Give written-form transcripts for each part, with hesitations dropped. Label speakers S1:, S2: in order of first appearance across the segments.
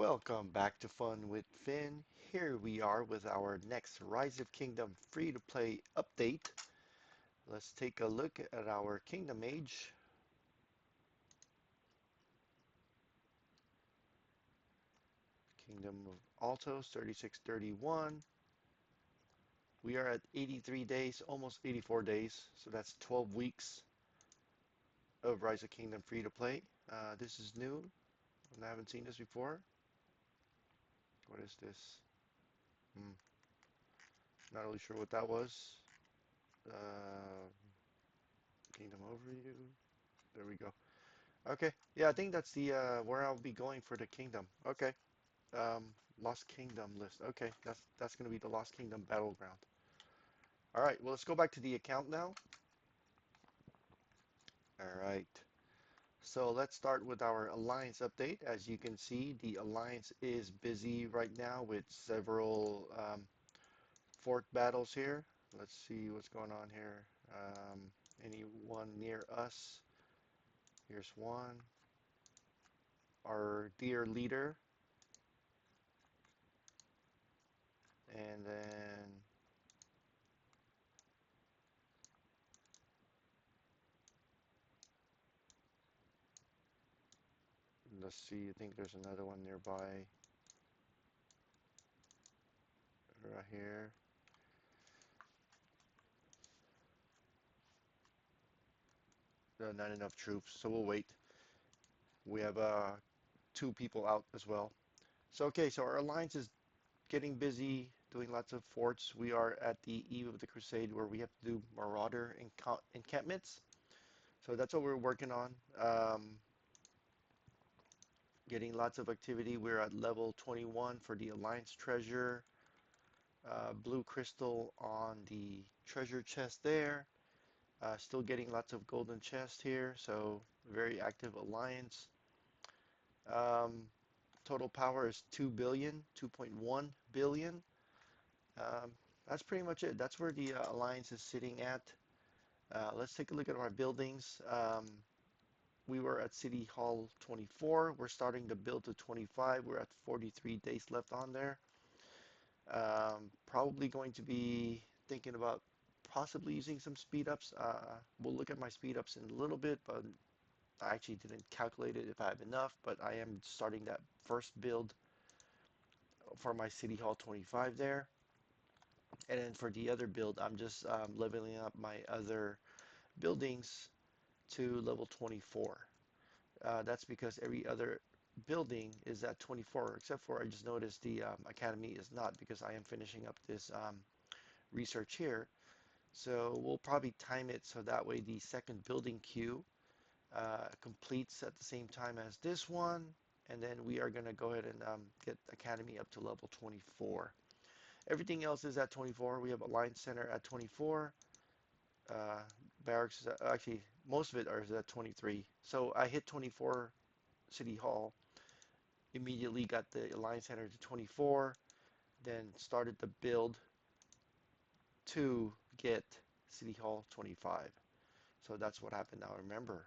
S1: Welcome back to Fun with Finn. Here we are with our next Rise of Kingdom free-to-play update. Let's take a look at our Kingdom Age. Kingdom of Altos 3631. We are at 83 days, almost 84 days, so that's 12 weeks of Rise of Kingdom free-to-play. This is new, and I haven't seen this before. What is this? Hmm, not really sure what that was. Uh, Kingdom Overview. There we go. Okay. Yeah, I think that's the where I'll be going for the kingdom. Okay. Um, Lost Kingdom list. Okay, that's gonna be the Lost Kingdom battleground. All right. Well, let's go back to the account now. All right. So let's start with our alliance update. As you can see, the alliance is busy right now with several fort battles here. Let's see what's going on here. Anyone near us? Here's one. Our dear leader. And then let's see, I think there's another one nearby right here. Not enough troops, so we'll wait. We have two people out as well. So okay, so our alliance is getting busy, doing lots of forts. We are at the eve of the crusade where we have to do marauder encampments. So that's what we're working on. Getting lots of activity. We're at level 21 for the alliance treasure. Blue crystal on the treasure chest there. Still getting lots of golden chests here, so very active alliance. Um, Total power is 2 billion, 2.1 billion. Um, that's pretty much it. That's where the alliance is sitting at. Let's take a look at our buildings. We were at City Hall 24. We're starting to build to 25. We're at 43 days left on there. Probably going to be thinking about possibly using some speed ups. We'll look at my speed ups in a little bit, but I actually didn't calculate it if I have enough, but I am starting that first build for my City Hall 25 there. And then for the other build, I'm just leveling up my other buildings to level 24. That's because every other building is at 24, except for I just noticed the Academy is not because I am finishing up this research here. So we'll probably time it so that way the second building queue completes at the same time as this one, and then we are going to go ahead and get Academy up to level 24. Everything else is at 24. We have Alliance Center at 24. Uh, Barracks, actually, most of it is at 23. So I hit 24 City Hall, immediately got the Alliance Center to 24, then started the build to get City Hall 25. So that's what happened now, remember.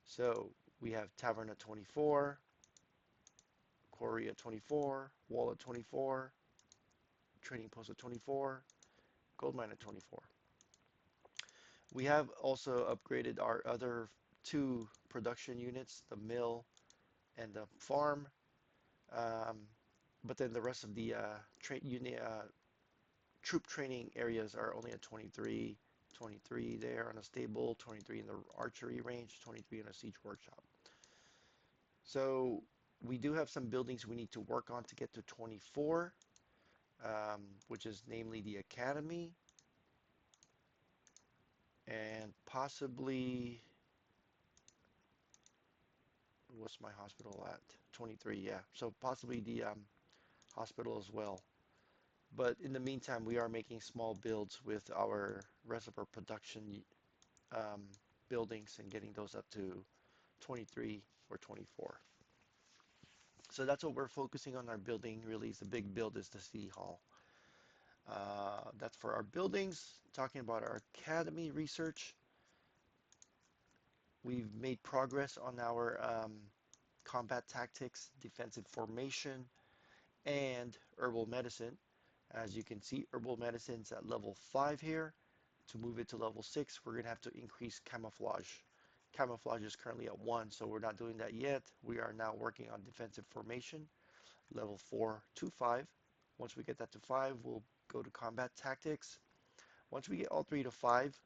S1: So we have Tavern at 24, Quarry at 24, Wall at 24, Trading Post at 24, Gold Mine at 24. We have also upgraded our other two production units, the mill and the farm. Um, but then the rest of the troop training areas are only at 23, 23 there on a stable, 23 in the archery range, 23 in a siege workshop. So we do have some buildings we need to work on to get to 24, which is namely the academy and possibly, what's my hospital at? 23, yeah. So possibly the hospital as well. But in the meantime, we are making small builds with our rest of our production um, buildings and getting those up to 23 or 24. So that's what we're focusing on our building. Really, is the big build is the city hall. That's for our buildings. Talking about our academy research, we've made progress on our combat tactics, defensive formation, and herbal medicine. As you can see, herbal medicine's at level 5 here. To move it to level 6, we're going to have to increase camouflage. Camouflage is currently at 1, so we're not doing that yet. We are now working on defensive formation, level 4 to 5. Once we get that to 5, we'll go to combat tactics. Once we get all 3 to 5,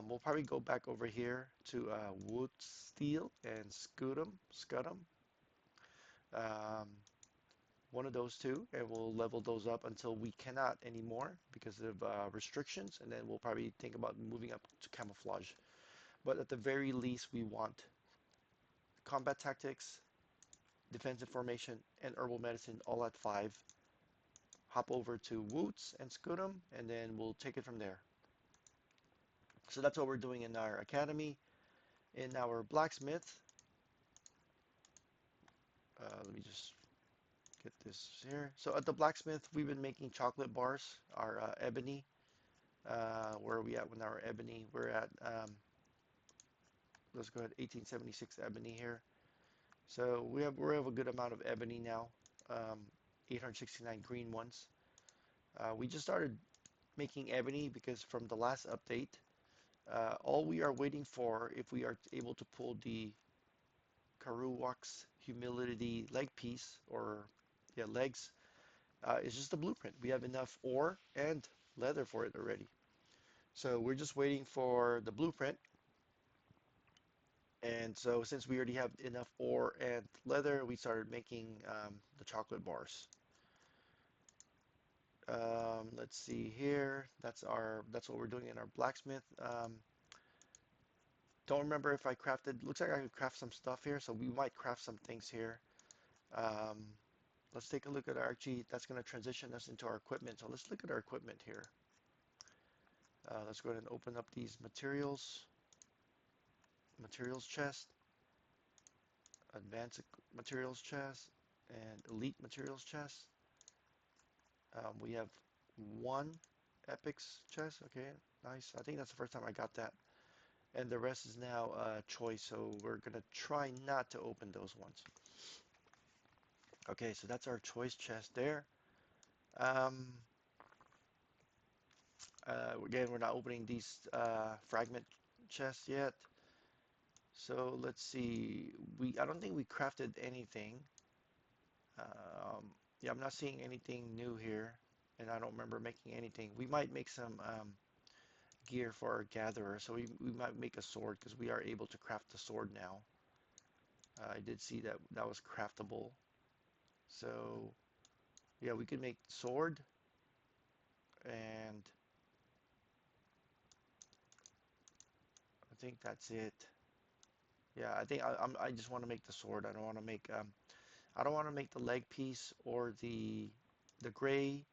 S1: we'll probably go back over here to wood, steel, and scutum. Um, one of those two, and we'll level those up until we cannot anymore because of restrictions, and then we'll probably think about moving up to camouflage. But at the very least, we want combat tactics, defensive formation, and herbal medicine all at 5. Hop over to Woots and Scutum, and then we'll take it from there. So that's what we're doing in our academy. In our blacksmith, let me just get this here. So at the blacksmith, we've been making chocolate bars, our ebony. Where are we at with our ebony? We're at, let's go ahead, 1876 ebony here. So we have a good amount of ebony now, 869 green ones. We just started making ebony because from the last update, all we are waiting for, if we are able to pull the Karuwak's humility leg piece, or yeah, legs, is just the blueprint. We have enough ore and leather for it already. So we're just waiting for the blueprint. And so since we already have enough ore and leather, we started making the chocolate bars. Let's see here. That's what we're doing in our blacksmith. Don't remember if I crafted. Looks like I could craft some stuff here, so we might craft some things here. Um, let's take a look at actually. That's going to transition us into our equipment. So let's look at our equipment here. Let's go ahead and open up these materials chest, advanced materials chest, and elite materials chest. We have one epics chest. Okay, nice. I think that's the first time I got that. And the rest is now choice, so we're gonna try not to open those ones. Okay, so that's our choice chest there. Um, Again, we're not opening these fragment chests yet. So let's see. I don't think we crafted anything. Yeah, I'm not seeing anything new here, and I don't remember making anything. We might make some gear for our gatherer, so we might make a sword because we are able to craft the sword now. I did see that that was craftable. So yeah, we could make sword, and I think that's it. Yeah, I think I just want to make the sword. I don't want to make I don't want to make the leg piece or the gray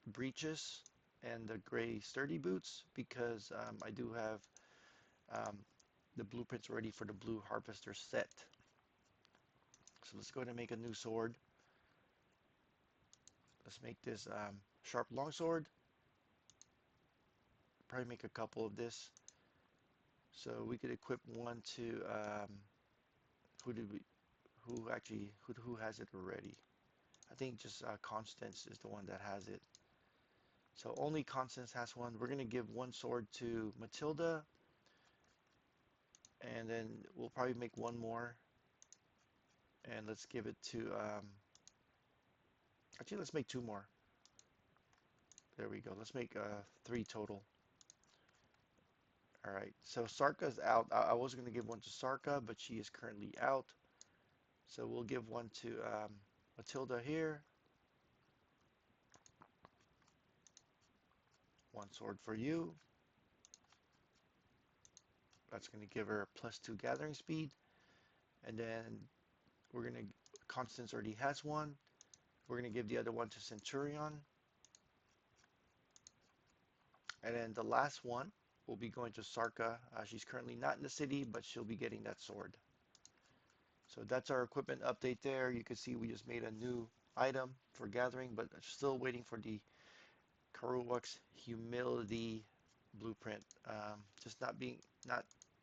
S1: breeches and the gray sturdy boots because I do have um, the blueprints ready for the blue harvester set. So let's go ahead and make a new sword. Let's make this sharp longsword. Probably make a couple of this. So we could equip one to who did we who has it already? I think just Constance is the one that has it. So only Constance has one. We're gonna give one sword to Matilda, and then we'll probably make one more. And let's give it to actually let's make two more. There we go. Let's make 3 total. All right. So Sarka's out. I was gonna give one to Sarka, but she is currently out. So we'll give one to Matilda here. One sword for you. That's going to give her +2 gathering speed. And then we're going to, Constance already has one. We're going to give the other one to Centurion. And then the last one will be going to Sarka. She's currently not in the city, but she'll be getting that sword. So that's our equipment update there. You can see we just made a new item for gathering, but still waiting for the Karuwak's humility blueprint. Just not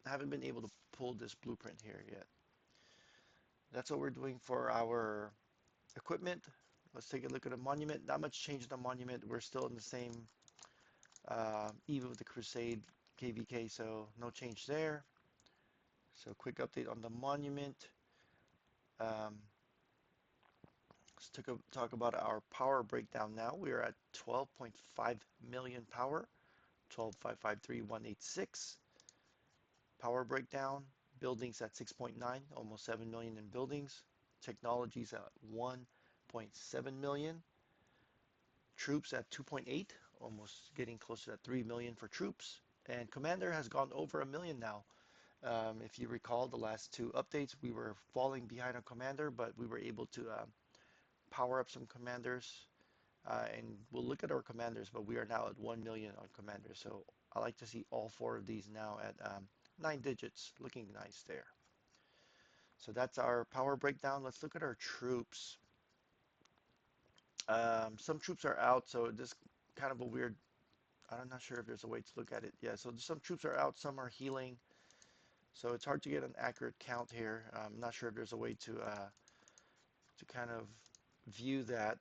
S1: haven't been able to pull this blueprint here yet. That's what we're doing for our equipment. Let's take a look at the monument. Not much change in the monument. We're still in the same Eve of the Crusade KVK, so no change there. So quick update on the monument. Um, talk about our power breakdown now. We are at 12.5 million power, 12,553,186. Power breakdown. Buildings at 6.9, almost 7 million in buildings. Technologies at 1.7 million. Troops at 2.8, almost getting closer to 3 million for troops. And Commander has gone over a million now. If you recall the last two updates, we were falling behind on Commander, but we were able to power up some Commanders. And we'll look at our Commanders, but we are now at 1 million on Commanders. So I like to see all four of these now at 9 digits, looking nice there. So that's our power breakdown. Let's look at our troops. Some troops are out, so this kind of a weird, I'm not sure if there's a way to look at it. Yeah, so some troops are out, some are healing. So it's hard to get an accurate count here. I'm not sure if there's a way to kind of view that.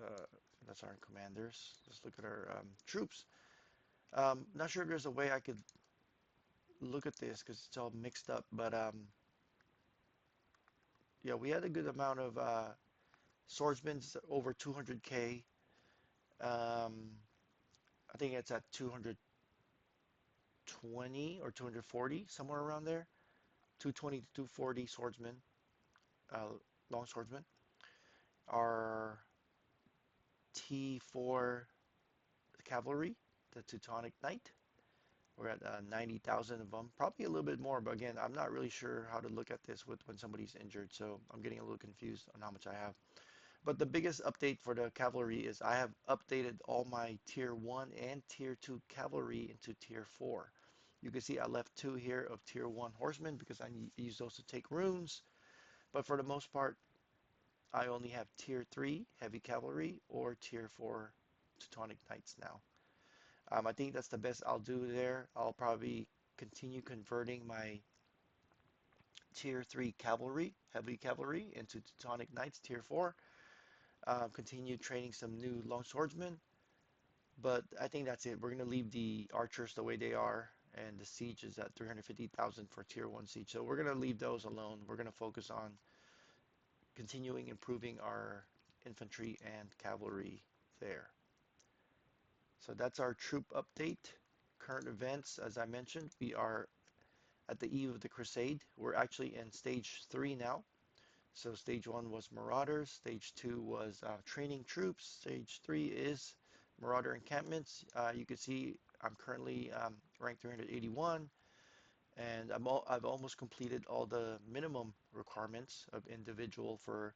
S1: Uh, that's our commanders. Let's look at our troops. Not sure if there's a way I could look at this because it's all mixed up. But yeah, we had a good amount of swordsmen, over 200K. Um, I think it's at 220 or 240, somewhere around there. 220 to 240 swordsmen, uh, long swordsmen. Our T4 cavalry, the Teutonic Knight. We're at 90,000 of them, probably a little bit more, but again, I'm not really sure how to look at this with when somebody's injured, so I'm getting a little confused on how much I have. But the biggest update for the cavalry is I have updated all my tier 1 and tier 2 cavalry into tier 4. You can see I left 2 here of tier 1 horsemen because I use those to take runes, but for the most part, I only have tier 3 heavy cavalry or tier 4 Teutonic Knights now. I think that's the best I'll do there. I'll probably continue converting my tier 3 cavalry, heavy cavalry, into Teutonic Knights tier 4. Continue training some new long swordsmen, but I think that's it. We're going to leave the archers the way they are, and the siege is at 350,000 for tier 1 siege. So we're going to leave those alone. We're going to focus on continuing improving our infantry and cavalry there. So that's our troop update. Current events, as I mentioned, we are at the eve of the crusade. We're actually in stage 3 now. So stage 1 was marauders, stage 2 was training troops, stage 3 is marauder encampments. You can see I'm currently ranked 381, and I've almost completed all the minimum requirements of individual for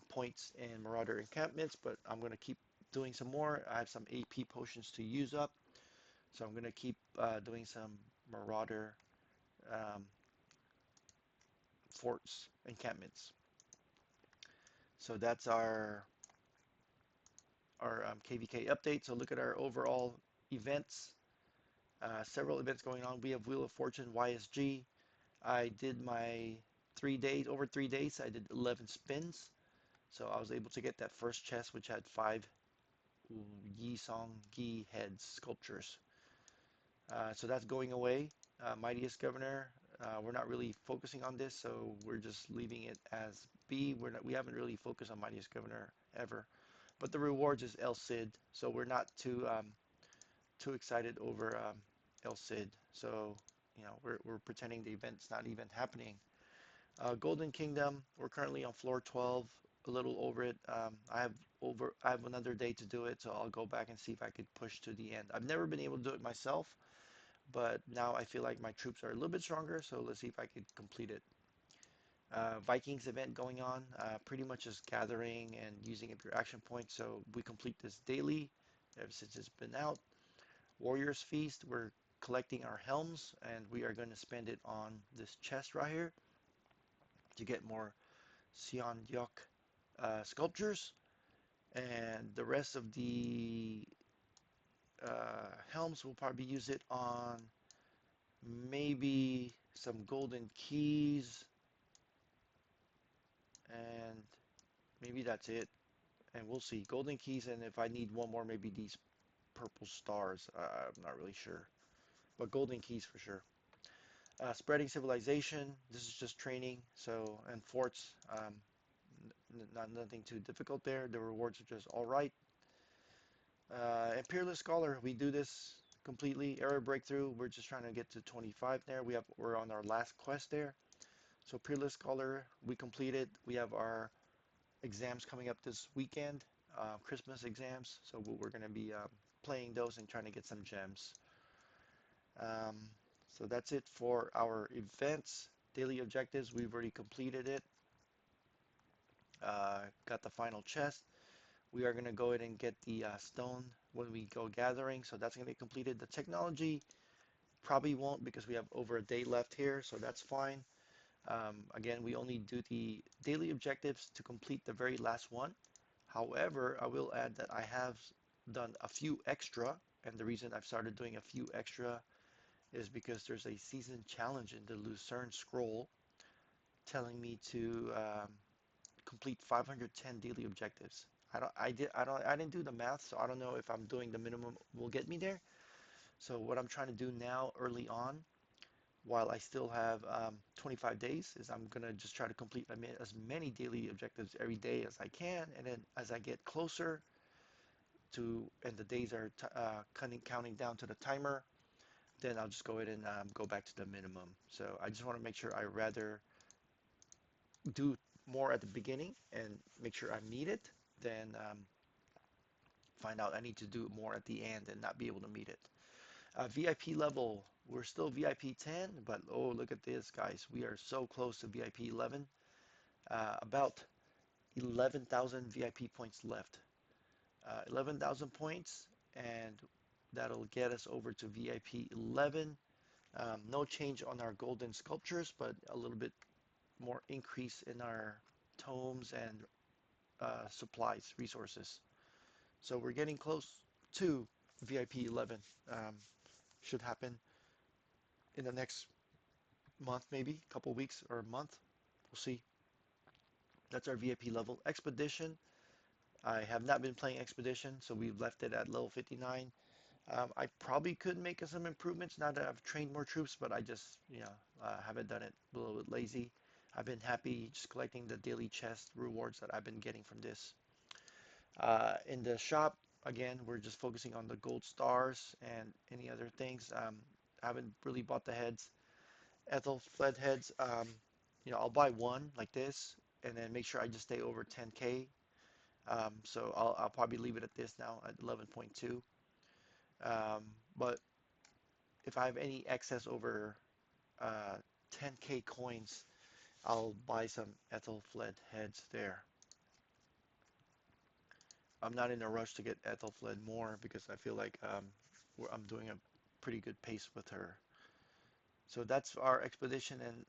S1: points in marauder encampments, but I'm going to keep doing some more. I have some AP potions to use up, so I'm going to keep doing some marauder um, forts encampments. So that's our KVK update. So look at our overall events. Several events going on. We have Wheel of Fortune YSG. I did my 3 days, over 3 days, I did 11 spins. So I was able to get that first chest, which had 5 Yi Song Gi heads sculptures. So that's going away. Mightiest Governor, we're not really focusing on this, so we're just leaving it as B. We haven't really focused on Mightiest Governor ever. But the rewards is El Cid, so we're not too excited over El Cid. So we're pretending the event's not even happening. Golden Kingdom, we're currently on floor 12, a little over it. I have another day to do it, so I'll go back and see if I could push to the end. I've never been able to do it myself, but now I feel like my troops are a little bit stronger, so let's see if I could complete it. Vikings event going on, pretty much just gathering and using up your action points, so we complete this daily ever since it's been out. Warriors Feast, we're collecting our helms, and we are going to spend it on this chest right here to get more Seondeok sculptures, and the rest of the helms will probably use it on maybe some golden keys Maybe that's it, and we'll see. Golden keys, and if I need one more, maybe these purple stars. I'm not really sure, but golden keys for sure. Spreading civilization. This is just training. So and forts. Not nothing too difficult there. The rewards are just all right. And Peerless Scholar. We do this completely. Error breakthrough. We're just trying to get to 25 there. We're on our last quest there. So Peerless Scholar, we completed. We have our exams coming up this weekend, Christmas exams. So we're going to be playing those and trying to get some gems. Um, so that's it for our events. Daily objectives, we've already completed it. Got the final chest. We are going to go ahead and get the stone when we go gathering. So that's going to be completed. The technology probably won't because we have over a day left here. So that's fine. Again, we only do the daily objectives to complete the very last one. However, I will add that I have done a few extra, and the reason I've started doing a few extra is because there's a season challenge in the Lucerne Scroll telling me to complete 510 daily objectives. I didn't do the math, so I don't know if I'm doing the minimum will get me there. So what I'm trying to do now, early on, while I still have 25 days, is I'm gonna just try to complete as many daily objectives every day as I can, and then as I get closer to, and the days are counting down to the timer, then I'll just go ahead and go back to the minimum. So I just want to make sure I rather do more at the beginning and make sure I meet it than find out I need to do more at the end and not be able to meet it. VIP level, we're still VIP 10, but oh, look at this, guys. We are so close to VIP 11. About 11,000 VIP points left. 11,000 points, and that'll get us over to VIP 11. No change on our golden sculptures, but a little bit more increase in our tomes and supplies, resources. So we're getting close to VIP 11. Um, should happen in the next month, maybe a couple weeks or a month. We'll see. That's our VIP level. Expedition. I have not been playing Expedition, so we've left it at level 59. I probably could make some improvements now that I've trained more troops, but I just, haven't done it. A little bit lazy. I've been happy just collecting the daily chest rewards that I've been getting from this. In the shop, again, we're just focusing on the gold stars and any other things. I haven't really bought the heads. Ethel fled heads, I'll buy one like this and then make sure I just stay over 10K. So I'll probably leave it at this now at 11.2. Um, but if I have any excess over 10K coins, I'll buy some Ethel fled heads there. I'm not in a rush to get Ethelfled more because I feel like I'm doing a pretty good pace with her. So that's our expedition in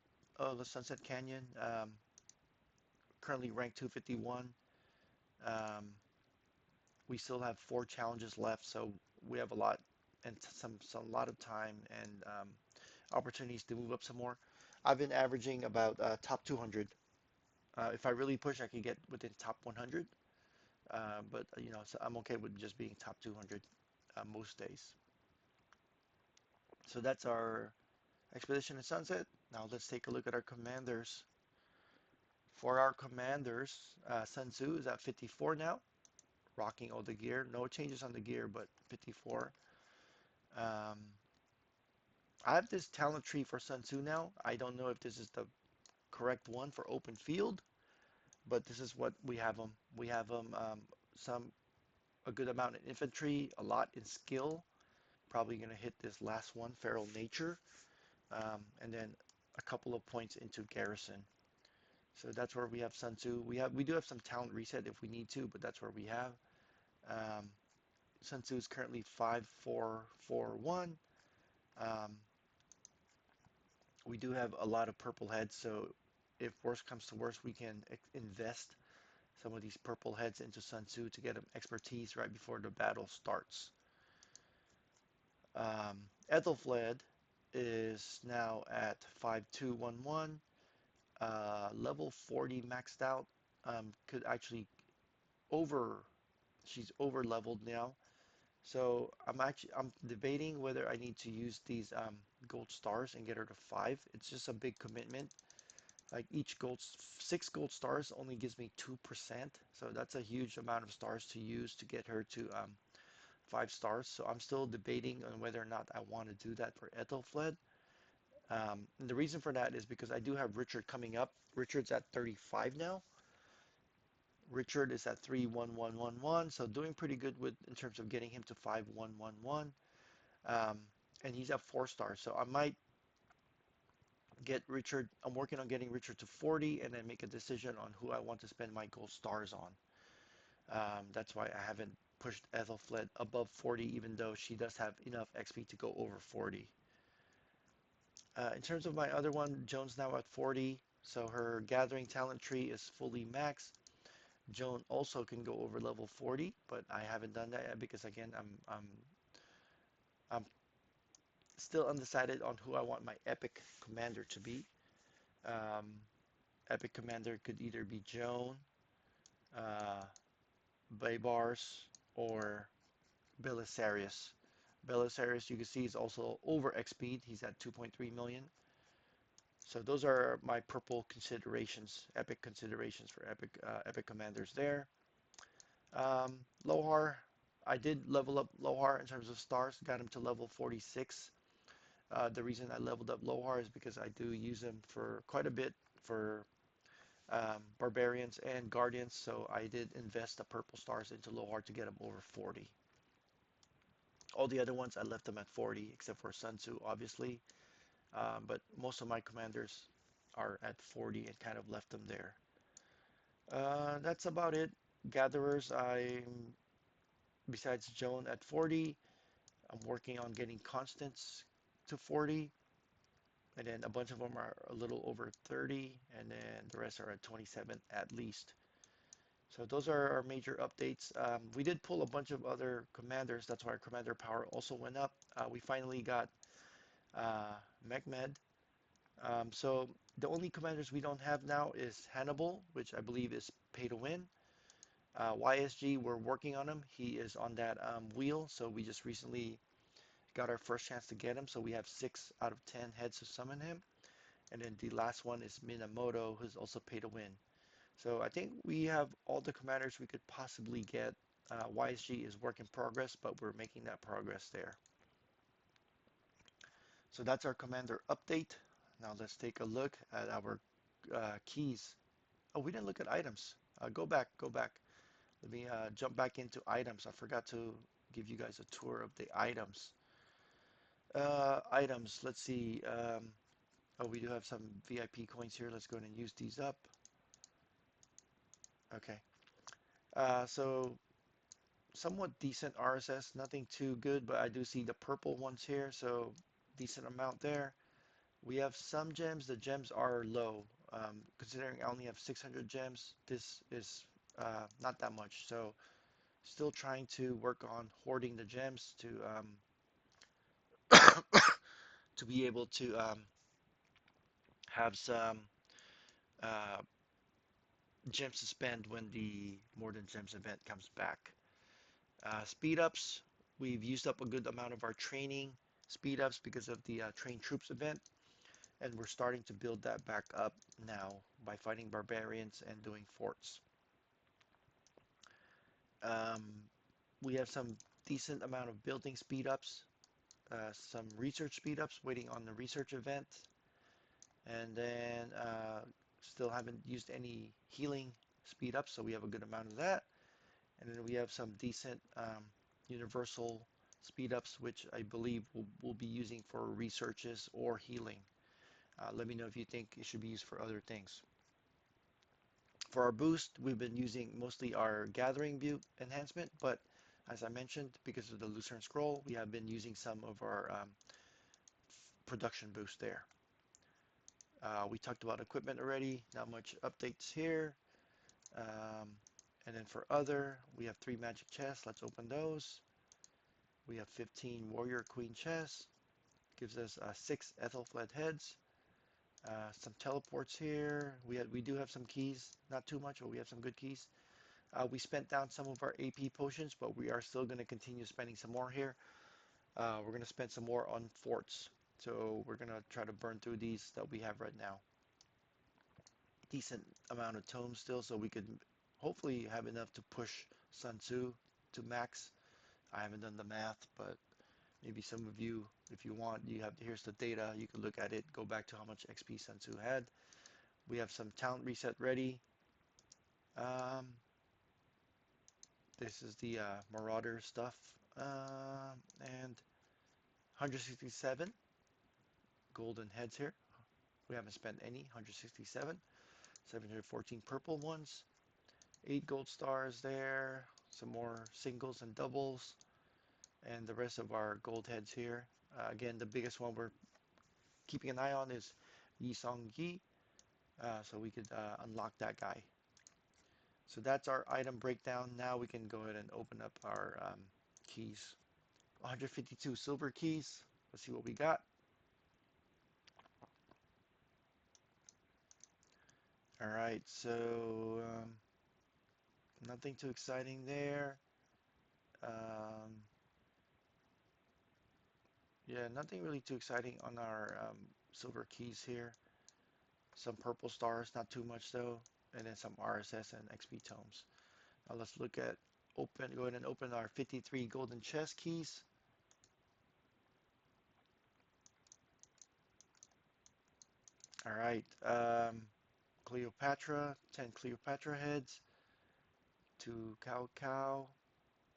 S1: the Sunset Canyon. Currently ranked 251. Um, we still have 4 challenges left, so we have a lot and some lot of time and opportunities to move up some more. I've been averaging about top 200. If I really push, I could get within top 100. But so I'm okay with just being top 200 most days. So that's our expedition in Sunset. Now let's take a look at our commanders. For our commanders, Sun Tzu is at 54 now, rocking all the gear. No changes on the gear, but 54. Um, I have this talent tree for Sun Tzu now. I don't know if this is the correct one for open field, but this is what we have them. We have them some a good amount in infantry, a lot in skill. Probably going to hit this last one, feral nature, and then a couple of points into garrison. So that's where we have Sun Tzu. We do have some talent reset if we need to, but that's where we have. Um, Sun Tzu is currently 5441. Um, we do have a lot of purple heads, so if worst comes to worst, we can invest some of these purple heads into Sun Tzu to get him expertise right before the battle starts. Ethelfled is now at 5211, level 40 maxed out. could actually over, she's over leveled now. So I'm debating whether I need to use these gold stars and get her to 5. It's just a big commitment. Like each 6 gold stars only gives me 2%. So that's a huge amount of stars to use to get her to 5 stars. So I'm still debating on whether or not I want to do that for Ethelfled. And the reason for that is because I do have Richard coming up. Richard's at 35 now. Richard is at 31111, so doing pretty good with in terms of getting him to 5111. Um, and he's at 4 stars, so I might get Richard. I'm working on getting Richard to 40, and then make a decision on who I want to spend my gold stars on. That's why I haven't pushed Ethelfled above 40, even though she does have enough XP to go over 40. In terms of my other one, Joan's now at 40, so her gathering talent tree is fully maxed. Joan also can go over level 40, but I haven't done that yet because again, I'm still undecided on who I want my epic commander to be. Um, Epic commander could either be Joan, uh, Baybars, or Belisarius. Belisarius, you can see, is also over XP. He's at 2.3 million. So those are my purple considerations, epic considerations for epic commanders there. Lohar, I did level up Lohar in terms of stars, got him to level 46. The reason I leveled up Lohar is because I do use him for quite a bit for barbarians and guardians, so I did invest the purple stars into Lohar to get him over 40. All the other ones I left them at 40, except for Sun Tzu, obviously. But most of my commanders are at 40 and kind of left them there. That's about it. Gatherers, I'm besides Joan at 40. I'm working on getting Constance to 40, and then a bunch of them are a little over 30, and then the rest are at 27 at least. So those are our major updates. We did pull a bunch of other commanders. That's why our commander power also went up. We finally got uh, Mehmed. So the only commanders we don't have now is Hannibal, which I believe is pay to win. YSG, we're working on him. He is on that wheel, so we just recently got our first chance to get him. So we have 6 out of 10 heads to summon him. And then the last one is Minamoto, who's also pay to win. So I think we have all the commanders we could possibly get. YSG is work in progress, but we're making that progress there. So that's our commander update. Now let's take a look at our keys. Oh, we didn't look at items. Go back, go back. Let me jump back into items. I forgot to give you guys a tour of the items. Items, let's see. Oh, we do have some VIP coins here. Let's go ahead and use these up. Okay. So somewhat decent RSS, nothing too good, but I do see the purple ones here, so decent amount there. We have some gems. The gems are low. Considering I only have 600 gems, this is not that much. So still trying to work on hoarding the gems to be able to have some uh, gems to spend when the More Than Gems event comes back. Speed ups, we've used up a good amount of our training speed ups because of the Train Troops event, and we're starting to build that back up now by fighting barbarians and doing forts. Um, we have some decent amount of building speed ups, some research speed ups waiting on the research event, and then still haven't used any healing speed ups, so we have a good amount of that. And then we have some decent universal speed ups, which I believe we'll be using for researches or healing. Let me know if you think it should be used for other things. For our boost, we've been using mostly our gathering view enhancement, but as I mentioned, because of the Lucerne Scroll, we have been using some of our production boost there. We talked about equipment already, not much updates here. Um, and then for other, we have 3 magic chests. Let's open those. We have 15 warrior queen chests. Gives us 6 Ethelfled heads. Some teleports here. We do have some keys, not too much, but we have some good keys. We spent down some of our AP potions, but we are still going to continue spending some more here. We're going to spend some more on forts. So we're going to try to burn through these that we have right now. Decent amount of tomes still, so we could hopefully have enough to push Sun Tzu to max. I haven't done the math, but maybe some of you, if you want, here's the data. You can look at it, go back to how much XP Sun Tzu had. We have some talent reset ready. Um, this is the Marauder stuff. And 167 golden heads here. We haven't spent any. 167. 714 purple ones. 8 gold stars there. Some more singles and doubles. And the rest of our gold heads here. Again, the biggest one we're keeping an eye on is Yi Song Yi. So we could unlock that guy. So that's our item breakdown. Now we can go ahead and open up our keys. 152 silver keys. Let's see what we got. All right, so nothing too exciting there. Um, yeah, nothing really too exciting on our silver keys here. Some purple stars, not too much though, and then some RSS and XP tomes. Now let's look at go ahead and open our 53 golden chest keys. All right, Cleopatra, 10 Cleopatra heads, 2 Cow Cow,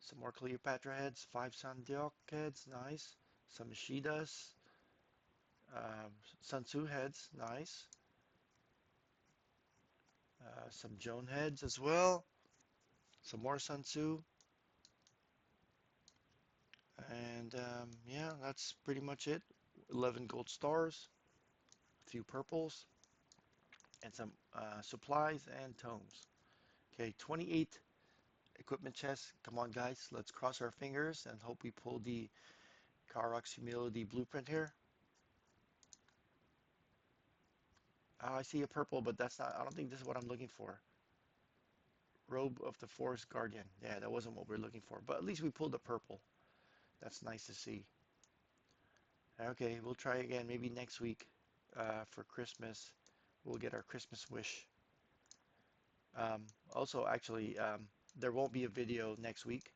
S1: some more Cleopatra heads, 5 Sandiok heads, nice. Some Ishidas, Sun Tzu heads, nice. Some Joan heads as well. Some more Sun Tzu. And yeah, that's pretty much it. 11 gold stars, a few purples, and some supplies and tomes. Okay, 28 equipment chests. Come on, guys, let's cross our fingers and hope we pull the Karox Humility blueprint here. I see a purple, but that's not, I don't think this is what I'm looking for. Robe of the Forest Guardian. Yeah, that wasn't what we are looking for, but at least we pulled the purple. That's nice to see. Okay, we'll try again maybe next week for Christmas. We'll get our Christmas wish. Also, actually, there won't be a video next week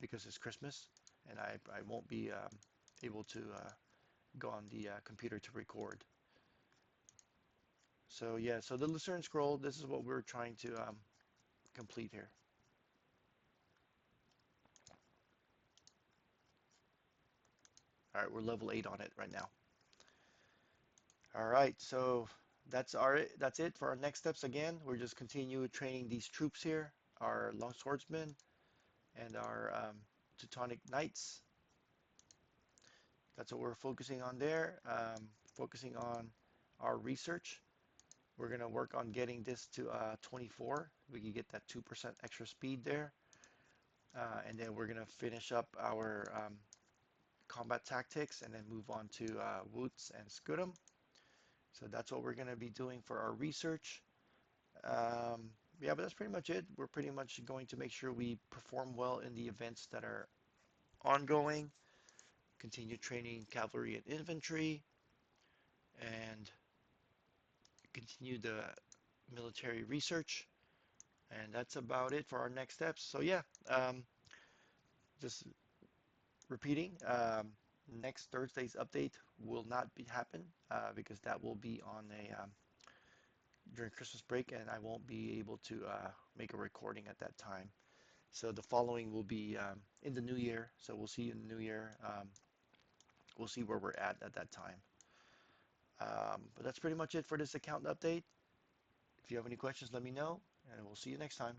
S1: because it's Christmas, and I won't be able to go on the computer to record. So yeah, so the Lucerne Scroll, this is what we're trying to complete here. All right, we're level 8 on it right now. All right, so that's it for our next steps. Again, we're just continue training these troops here, our long swordsmen and our Teutonic Knights. That's what we're focusing on there. Focusing on our research. We're gonna work on getting this to 24. We can get that 2% extra speed there. And then we're gonna finish up our combat tactics and then move on to Woots and Scudum. So that's what we're gonna be doing for our research. Yeah, but that's pretty much it. We're pretty much going to make sure we perform well in the events that are ongoing, continue training cavalry and infantry, and continue the military research. And that's about it for our next steps. So yeah, just repeating, next Thursday's update will not happen because that will be on a during Christmas break, and I won't be able to make a recording at that time. So the following will be in the new year. So we'll see you in the new year. We'll see where we're at that time. But that's pretty much it for this account update. If you have any questions, let me know, and we'll see you next time.